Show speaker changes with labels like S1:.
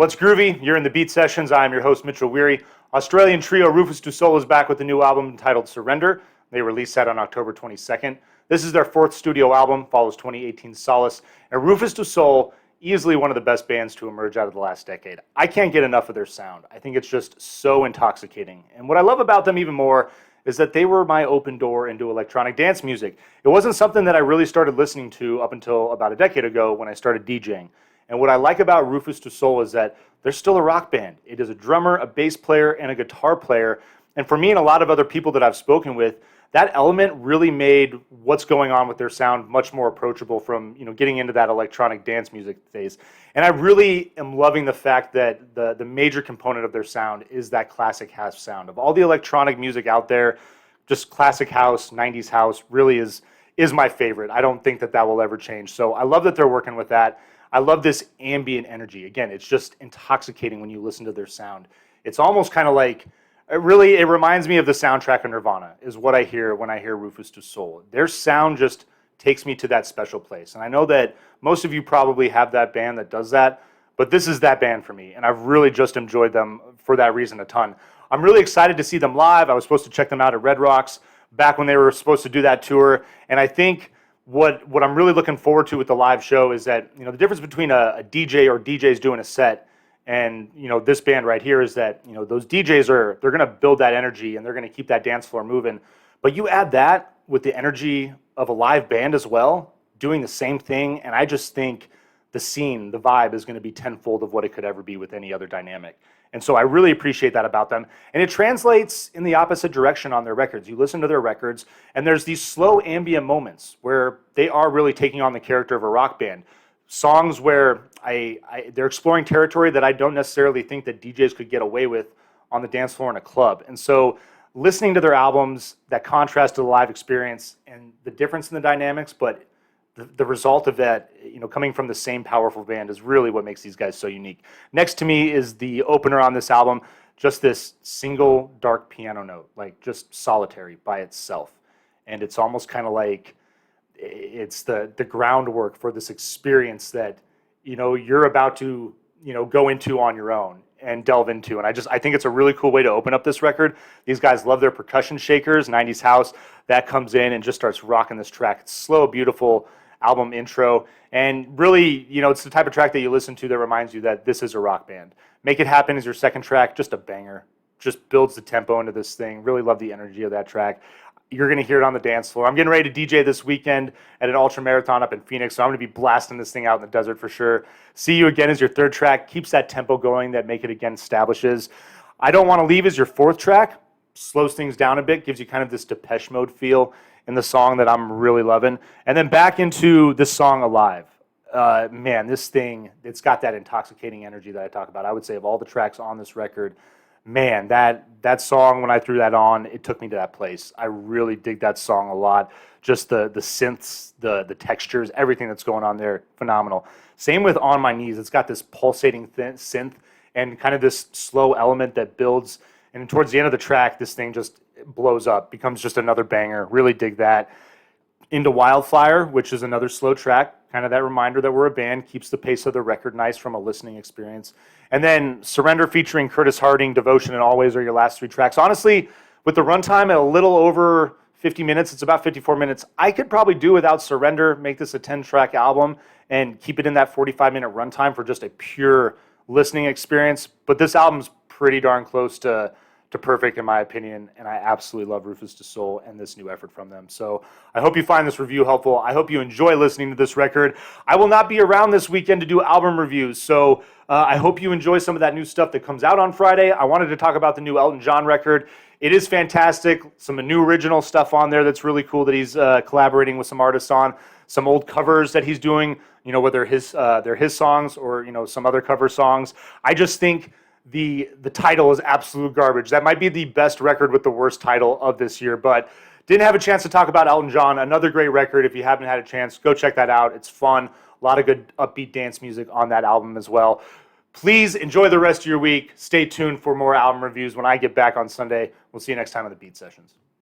S1: What's groovy? You're in the Beat Sessions. I'm your host, Mitchell Weary. Australian trio Rufus Du Sol is back with a new album entitled Surrender. They released that on October 22nd. This is their fourth studio album, follows 2018's Solace. And Rufus Du Sol, easily one of the best bands to emerge out of the last decade. I can't get enough of their sound. I think it's just so intoxicating. And what I love about them even more is that they were my open door into electronic dance music. It wasn't something that I really started listening to up until about a decade ago when I started DJing. And what I like about Rufus Du Sol is that they're still a rock band. It is a drummer, a bass player, and a guitar player. And for me and a lot of other people that I've spoken with, that element really made what's going on with their sound much more approachable from getting into that electronic dance music phase. And I really am loving the fact that the major component of their sound is that classic house sound. Of all the electronic music out there, just classic house, 90s house really is my favorite. I don't think that will ever change. So I love that they're working with that. I love this ambient energy. Again, it's just intoxicating when you listen to their sound. It's almost kind of like, it reminds me of the soundtrack of Nirvana, is what I hear when I hear Rufus Du Sol. Their sound just takes me to that special place. And I know that most of you probably have that band that does that, but this is that band for me. And I've really just enjoyed them for that reason a ton. I'm really excited to see them live. I was supposed to check them out at Red Rocks back when they were supposed to do that tour. And I think what I'm really looking forward to with the live show is that the difference between a DJ or DJs doing a set and this band right here is that those DJs they're going to build that energy and they're going to keep that dance floor moving. But you add that with the energy of a live band as well, doing the same thing, and I just think the scene, the vibe is going to be tenfold of what it could ever be with any other dynamic. And so I really appreciate that about them. And it translates in the opposite direction on their records. You listen to their records, and there's these slow ambient moments where they are really taking on the character of a rock band. Songs where they're exploring territory that I don't necessarily think that DJs could get away with on the dance floor in a club. And so listening to their albums, that contrast to the live experience and the difference in the dynamics, but the result of that, coming from the same powerful band is really what makes these guys so unique. Next to me is the opener on this album, just this single dark piano note, like just solitary by itself. And it's almost kind of like it's the groundwork for this experience that, you're about to, go into on your own and delve into. And I think it's a really cool way to open up this record. These guys love their percussion shakers, 90s house, that comes in and just starts rocking this track. It's slow, beautiful album intro. And really, it's the type of track that you listen to that reminds you that this is a rock band. Make It Happen is your second track, just a banger. Just builds the tempo into this thing. Really love the energy of that track. You're going to hear it on the dance floor. I'm getting ready to DJ this weekend at an ultra marathon up in Phoenix, so I'm going to be blasting this thing out in the desert for sure. See You Again is your third track. Keeps that tempo going that Make It Again establishes. I Don't Want to Leave is your fourth track. Slows things down a bit, gives you kind of this Depeche Mode feel in the song that I'm really loving. And then back into this song, Alive. Man, this thing, it's got that intoxicating energy that I talk about. I would say of all the tracks on this record, man, that song, when I threw that on, it took me to that place. I really dig that song a lot. Just the synths, the textures, everything that's going on there, phenomenal. Same with On My Knees. It's got this pulsating synth and kind of this slow element that builds. And towards the end of the track, this thing just blows up, becomes just another banger. Really dig that. Into Wildfire, which is another slow track, kind of that reminder that we're a band, keeps the pace of the record nice from a listening experience. And then Surrender featuring Curtis Harding, Devotion, and Always are your last three tracks. Honestly, with the runtime at a little over 50 minutes, it's about 54 minutes, I could probably do without Surrender, make this a 10-track album, and keep it in that 45-minute runtime for just a pure listening experience. But this album's pretty darn close to perfect in my opinion, and I absolutely love Rufus Du Sol and this new effort from them. So I hope you find this review helpful. I hope you enjoy listening to this record. I will not be around this weekend to do album reviews, so I hope you enjoy some of that new stuff that comes out on Friday. I wanted to talk about the new Elton John record. It is fantastic. Some new original stuff on there that's really cool that he's collaborating with some artists on. Some old covers that he's doing, whether they're his songs or some other cover songs. I just think the title is absolute garbage. That might be the best record with the worst title of this year, but didn't have a chance to talk about Elton John. Another great record. If you haven't had a chance, go check that out. It's fun. A lot of good upbeat dance music on that album as well. Please enjoy the rest of your week. Stay tuned for more album reviews when I get back on Sunday. We'll see you next time on the Beat Sessions.